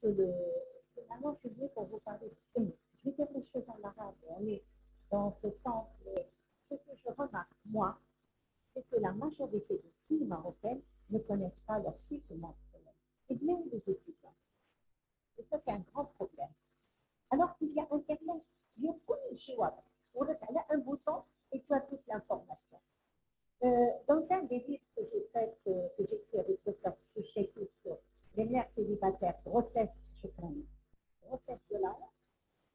que maintenant je suis pour vous parler. Je vais dire les choses en arabe. On est dans ce sens. Ce que je remarque, moi, c'est que la majorité des filles marocaines ne connaissent pas leur cycle menstruel. Et même les étudiants. Et ça, c'est un grand problème. Alors qu'il y a Internet, il y a tout le choix. On a un bouton et tu as toute l'information. Dans un des livres que j'ai fait, que j'ai écrit avec le Dr. Souchet sur les mères célibataires, grossesse, je crois, grossesse de l'âge,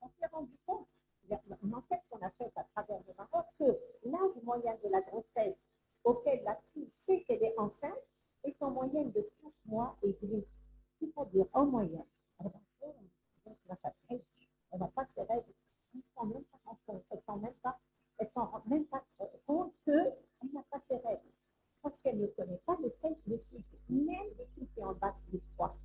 on s'est rendu compte, une enquête qu'on a faite à travers le Maroc, que l'âge moyen de la grossesse auquel la fille sait qu'elle est enceinte est en moyenne de 5 mois et demi. C'est-à-dire en moyenne. Elle n'a pas ses règles. Elle ne s'en rend même pas compte qu'elle n'a pas ses règles. Parce qu'elle ne connaît pas le cycle, même des filles qui en bas de 3.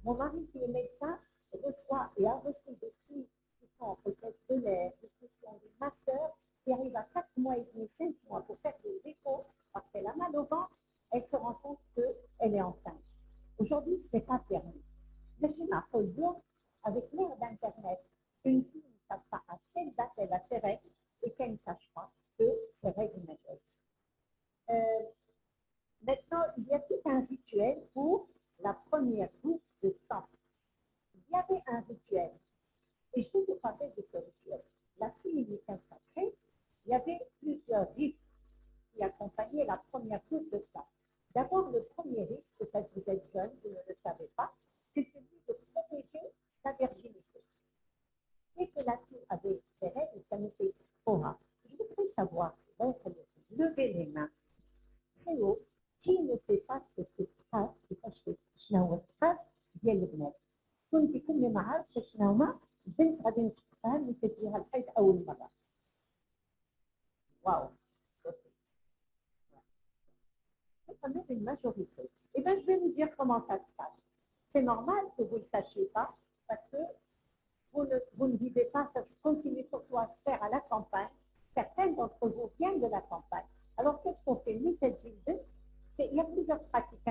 Mon mari qui est médecin reçoit et a reçu des filles qui sont peut-être de l'air, qui sont des masters, qui arrivent à 4 mois et demi, 5 mois pour faire des échos, parce qu'elle a mal au ventre, elle se rend compte qu'elle est enceinte. Aujourd'hui, ce n'est pas permis. Le schéma faut dire, avec l'ère d'Internet, une fille ne sache pas à quelle date elle a ses règles et qu'elle ne sache pas que ses règles majeures. Maintenant, il y a tout un rituel pour la première goutte de sang. Il y avait un rituel. Et je vais vous parler de ce rituel. La fille est sacrée, il y avait plusieurs rites qui accompagnaient la première goutte de sang. D'abord, le premier rite, peut-être que vous êtes jeune, vous ne le savez pas, c'est celui de protéger sa virginité. Dès que la fille avait ses règles, ça n'était pas. Je voudrais savoir, levez les mains très haut. Qui ne sait pas ce que c'est stress, شنو هو الستريس ديال البنات؟ كنتي كل ما عرفتش شنو هما البنت غادي نشوفها اللي تجيها الحيض اول مره. واو. C'est quand même une majorité. Eh bien, je vais vous dire comment ça se passe. C'est normal que vous ne le sachiez pas, parce que vous ne vivez pas, ça continue surtout à se faire à la campagne. Certains d'entre vous viennent de la campagne. Alors, qu'est-ce qu'on fait? Nous, cette ville, il y a plusieurs pratiques. On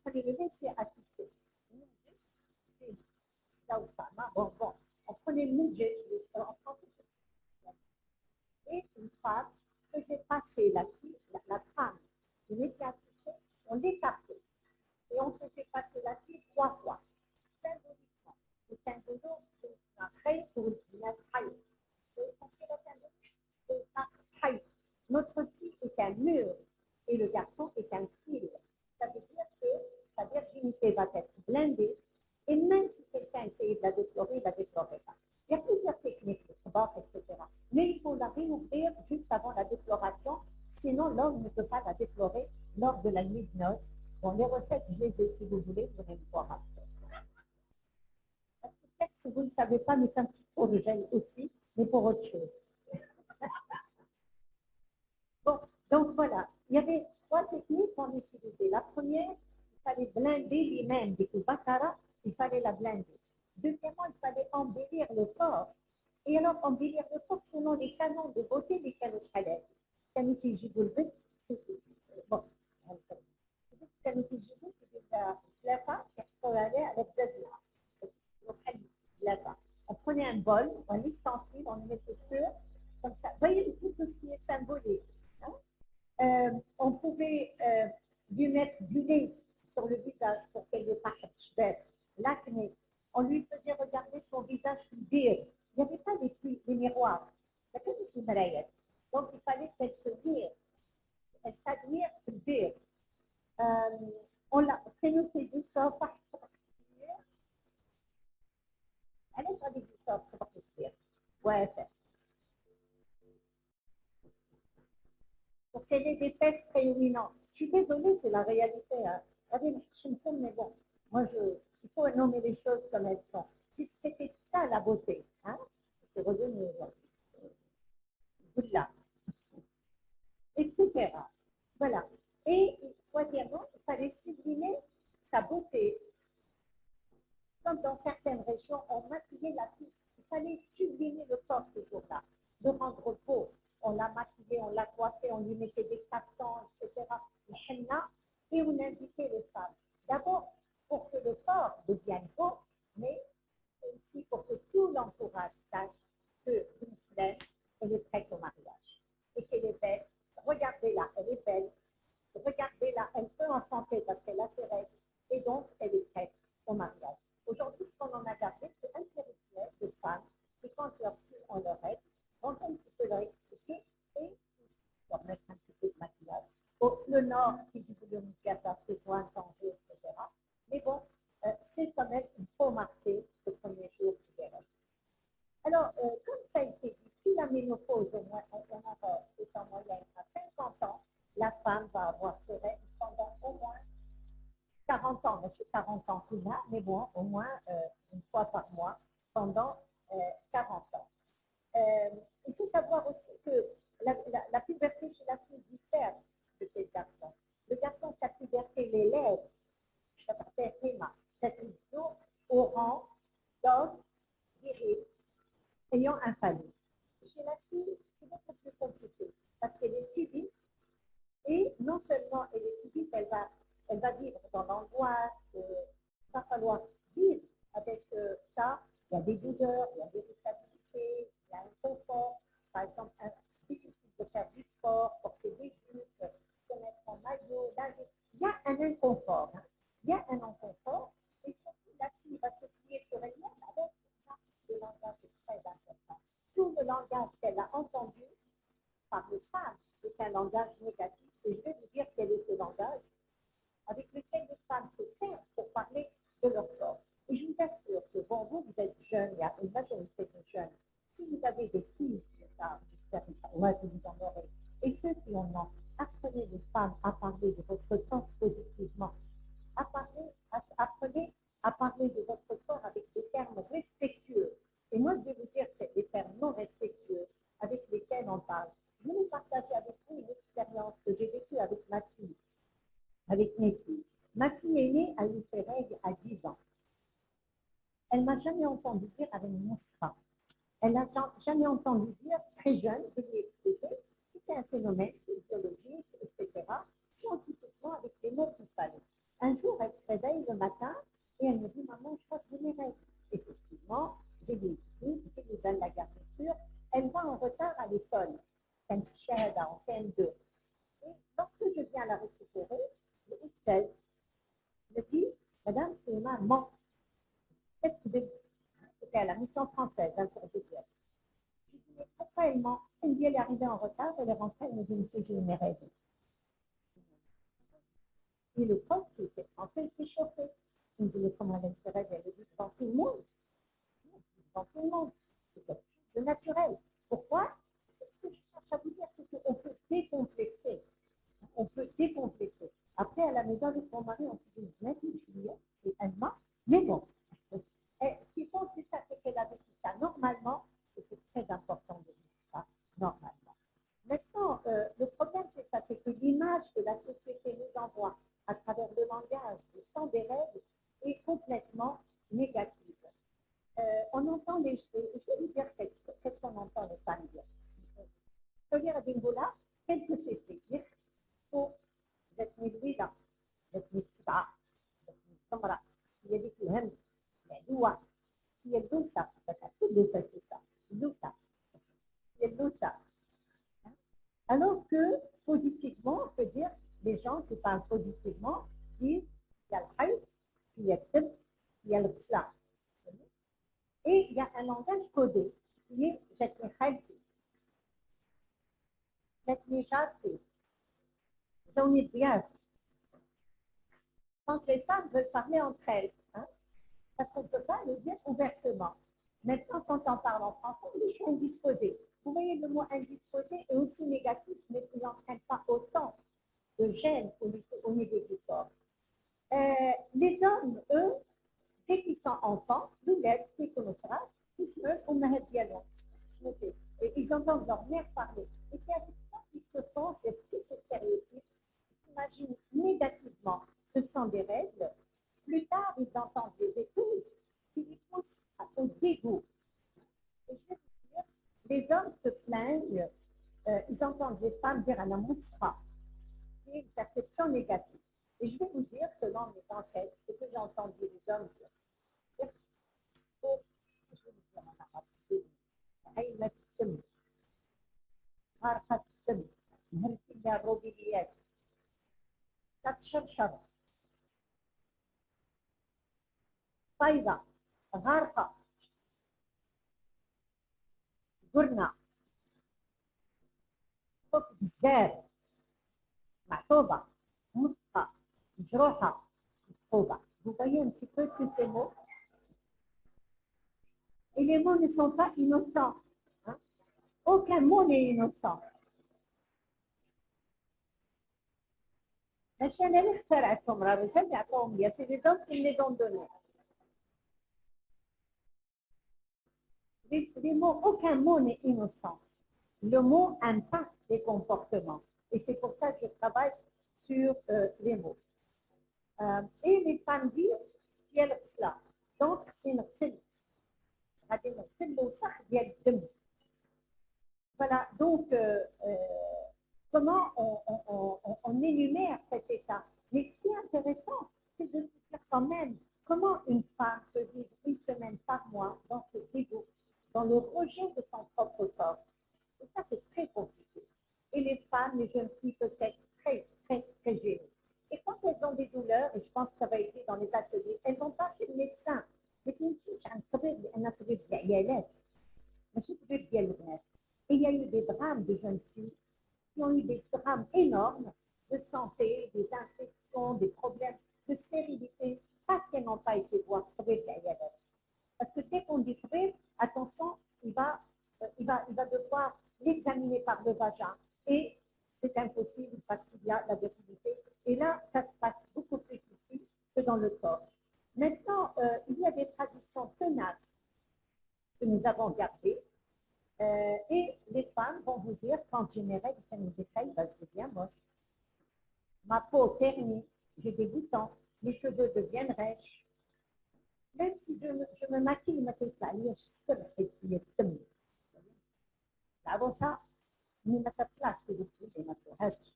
peut les laisser assister. Bon, on prenait le budget et une femme faisait passer la femme, une était assistée, on l'écartait et on faisait passer la fille 3 fois, symboliquement. Le symbolique, c'est un trait pour une trahi. Notre fille est un mur et le garçon est un fil. Ça veut dire que sa virginité va être blindée et même si quelqu'un essayait de la déplorer, il ne la déplorerait pas. Il y a plusieurs techniques de sport, etc. Mais il faut la réouvrir juste avant la déploration, sinon l'homme ne peut pas la déplorer lors de la nuit de noces. Bon, les recettes, je les ai, si vous voulez, vous allez me voir après. Peut-être que vous ne savez pas, mais c'est un petit pot de gel aussi, mais pour autre chose. Bon, donc voilà, il y avait 3 techniques qu'on utilisait. La première, il fallait blinder l'imam du Bakara, il fallait la blinder. Deuxièmement, il fallait embellir le corps. Et alors, embellir le corps selon les canons de beauté des canaux halal. كانوا تيجيبوا البنت bon كانوا تيجيبوا ثلاثة يحطوا عليه على الدجلة وحل ثلاثة. On prenait un bol, un ustensile, on le mettait sur, comme ça. Vous voyez tout ce qui est symbolique. Hein? On pouvait lui mettre du lait sur le visage pour qu'elle ne fasse pas l'acné. On lui faisait regarder son visage vert. Il n'y avait pas les miroirs. Il n'y avait pas les murailles. Donc, il fallait qu'elle se vire. Elle s'admire vert. C'est nous qui dit ça par particulier. Allez, je vais dire ça par particulier. Ouais, c'est. Pour qu'elle ait des fesses prééminentes. Je suis désolée, c'est la réalité. Hein. Mais bon, moi, il faut nommer les choses comme elles sont. Puisque c'était ça la beauté. Hein. C'est revenu là, etc. Voilà. Et troisièmement, il fallait sublimer sa beauté. Comme dans certaines régions, on maquillait la fille. Il fallait sublimer le corps ce jour-là, le rendre beau. On l'a maquillé, on l'a coiffé, pour que tout l'entourage sache qu'une flemme, elle est prête au mariage. Et qu'elle est belle. Regardez-la, elle est belle. Regardez-la, elle peut enfanter parce qu'elle a ses règles. Et donc, elle est prête au mariage. Aujourd'hui, ce qu'on en a gardé, c'est un petit rituel de femmes qui, quand leurs filles ont leurs règles, vont un petit peu leur expliquer et leur mettre un petit peu de maquillage. Le Nord, qui dit que le Mikasa, c'est moins changé, etc. Mais bon, c'est quand même, il faut marquer le premier jour des règles. Alors, comme ça a été dit, si la ménopause, est en moyenne à 50 ans, la femme va avoir ses règles pendant au moins 40 ans. Je suis 40 ans plus là, mais bon, au moins une fois par mois pendant 40 ans. Il faut savoir aussi que la puberté chez la fille diffère de chez le garçon. Le garçon, sa puberté, les lèvres, ça s'appelle Rima, c'est plutôt au rang d'homme viril ayant un phallus. Chez la fille, c'est beaucoup plus compliqué parce qu'elle est suivie et non seulement elle est suivie, elle va vivre dans l'angoisse, il va falloir vivre avec ça. Il y a des douleurs, il y a des instabilités, il y a un confort. Par exemple, difficile de faire du sport, porter des jupes, se mettre en maillot, nager. Il y a un inconfort. Hein. Il y a un inconfort. Et surtout, la fille va se plier sur elle-même avec le langage est très important. Tout le langage qu'elle a entendu par les femmes est un langage négatif. Et je vais vous dire quel est ce langage avec lequel les femmes se servent pour parler de leur corps. Et je vous assure que bon, vous êtes jeunes, il y a une majorité de jeunes. Si vous avez des filles, ouais, vous en aurez. Et ceux qui en ont, apprenez les femmes à parler de votre corps positivement. Apprenez à parler de votre corps avec des termes respectueux. Et moi, je vais vous dire que c'est des termes non respectueux avec lesquels on parle. Je vais partager avec vous une expérience que j'ai vécue avec ma fille, avec mes filles. Ma fille aînée a eu ses règles à 10 ans. Elle m'a jamais entendu dire avec mon frère. Elle n'a jamais entendu dire, très jeune, je lui ai expliqué, c'était un phénomène physiologique, etc., scientifiquement avec les mots qu'il fallait. Un jour, elle se réveille le matin et elle me dit, maman, je crois que j'ai mes règles. Effectivement, j'ai des filles, j'ai des donne la garniture, elle va en retard à l'école. C'est une chaise en CM2. Et lorsque je viens la récupérer, le X16 me dit, madame, c'est maman. C'était à la mission française, hein, sur le je dis, mais pourquoi elle ment? Elle me dit, elle est arrivée en retard, elle est rentrée, elle me dit, monsieur, j'ai mes règles. Et le prof, qui était français, il s'est chauffé. Il me dit, mais comment elle se règle? Elle me dit, devant tout le monde. Devant tout le monde. C'est quelque chose de naturel. Pourquoi? Ce que je cherche à vous dire, c'est qu'on peut décomplexer. On peut décomplexer. Après, à la maison, avec mon mari, on se dit, mais une fille, et elle ment. Mais bon, et ce qu'il faut, c'est ça, c'est qu'elle a vécu ça normalement, et c'est très important de vivre ça normalement. Maintenant, le problème, c'est ça, c'est que l'image que la société nous envoie à travers le langage, le sang des règles, est complètement négative. On entend les choses, je vais vous dire qu'est-ce qu'on entend les femmes dire. Je veux dire à Bingola, qu'est-ce que c'est dire faut être مزيدة être مستعى être سمراء هي ديك الهم العدوة هي اللوسة كل اللوسة اللوسة هي اللوسة. Alors que positivement, on peut dire les gens qui parlent positivement disent il y a le haït, il y a le tib, il y a le plat. Et il y a un langage codé qui est jetni haïti, jetni jati, jauni diaz. Quand les femmes veulent parler entre elles, hein, parce qu'on ne peut pas le dire ouvertement. Maintenant, quand on parle en français, je suis indisposée. Vous voyez, le mot indisposé est aussi négatif, mais il n'entraîne pas autant de gêne au niveau du corps. Les hommes, eux, dès qu'ils sont enfants, l'ouled, c'est qu'on le fera, et ils entendent leur mère parler. Et c'est avec ça qu'ils se font ces stéréotypes, ils s'imaginent négativement ce sont des règles. Plus tard, ils entendent des épouses qui les poussent au dégoût. Et je vais vous dire, les hommes se plaignent, ils entendent les femmes dire à la moussra, qui est une perception négative. Et je vais vous dire, selon mes enquêtes, ce que j'ai entendu les hommes dire. Je غارقة في الدم، نهرتي لها الروبيليات، كتشرشر، فايضة، غارقة، قرنة، صوت بزاف، معصوبة، مسقة، مجروحة، مصحوبة. Vous voyez un petit peu tous ces mots. Et les mots ne sont pas innocents. Hein? Aucun mot n'est innocent. ماشي انا اللي اخترعتهم، راه الرجال اللي عطاهم ليا، سي لي زوم كي لي دون دوني. Les mots, aucun mot n'est innocent. Le mot impacte les comportements. Et c'est pour ça que je travaille sur les mots. Et les femmes disent ديال الغسلة. Donc c'est نغسل. غادي نغسل الوسخ ديال الدم. Voilà, donc comment on énumère cet état. Mais ce qui est intéressant, c'est de se dire quand même comment une femme peut vivre une semaine par mois dans ce dégoût, dans le rejet de son propre corps. Et ça, c'est très compliqué. Et les femmes, les jeunes filles peuvent être très, très, très gênées. Et quand elles ont des douleurs, et je pense que ça va être dans les ateliers, elles vont pas chez le médecin. Mais une fille, un طبيب لأنها طبيب العيالات ماشي طبيب ديال البنات. Et il y a eu des drames de jeunes filles qui ont eu des drames énormes de santé, des infections, des problèmes de stérilité, parce qu'elles n'ont pas été voir طبيب العيالات. Parce que dès qu'on dit طبيب, attention, il va devoir l'examiner par le vagin et c'est impossible parce qu'il y a la fertilité. Et là, ça se passe beaucoup plus ici que dans le corps. Maintenant, il y a des traditions tenaces que nous avons gardées. Et les femmes vont vous dire, quand je mes règles, ça nous détaille, bah, je deviens moche. Ma peau ternit, j'ai des boutons, mes cheveux deviennent rêches. Même si je me maquille, ma tête là, je suis tellement. Avant ça, nous mettons place dessus et notre reste.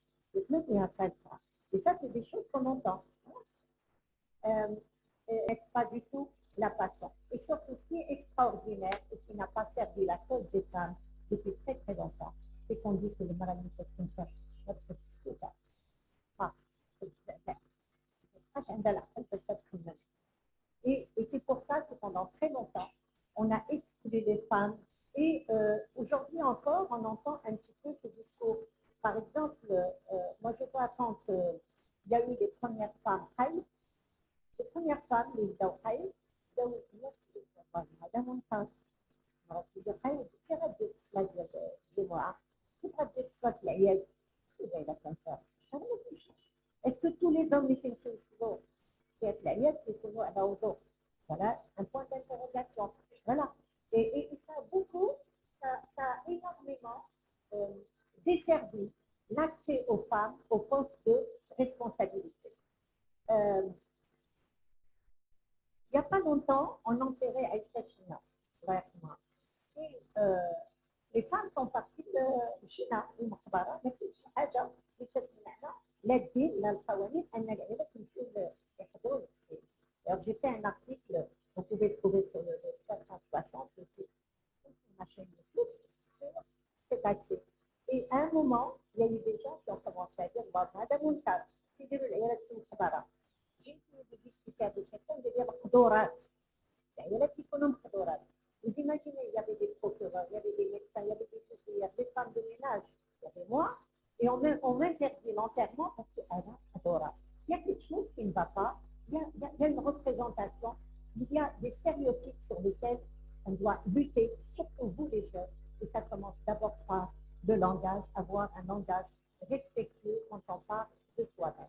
Et ça, c'est des choses qu'on entend. N'est pas du tout la passion. Et surtout, ce qui est extraordinaire et qui n'a pas servi la cause des femmes depuis très très longtemps, c'est qu'on dit que le maladie c'est une chose. Et c'est pour ça que pendant très longtemps, on a exclu les femmes. Et aujourd'hui encore, on entend un petit peu ce discours. Par exemple, moi je vois quand il y a eu les premières femmes les premières femmes, les Dawhaï, Madame Montan, est-ce que tous les hommes sont chauds? Voilà un point d'interrogation. Voilà. Et ça a beaucoup, ça a énormément desservi l'accès aux femmes au poste de responsabilité. Il n'y a pas longtemps, on enterrait Aïcha China. Et les femmes sont parties de China, المقبرة، ما فيش حاجة ليست بمعنى لا الدين لا القوانين أن العيالات يمشيو يحضروا التسليم. Alors j'ai fait un article, vous pouvez le trouver sur le 460, sur ma chaîne YouTube, sur cet accès. Et à un moment, il y a eu des gens qui ont commencé à dire, Madame Mountar, si vous voulez العيالات في المقبرة. J'ai essayé de discuter avec quelqu'un de dire مقدورات. العيالات يكونوا مقدورات. Vous imaginez, il y avait des procureurs, il y avait des médecins, il y avait des conseillères, des femmes de ménage, il y avait moi, et on m'interdit l'enterrement parce qu'elle a adorable. Il y a quelque chose qui ne va pas, il y a une représentation, il y a des stéréotypes sur lesquels on doit lutter, surtout vous les jeunes, et ça commence d'abord par le langage, avoir un langage respectueux quand on parle de soi-même.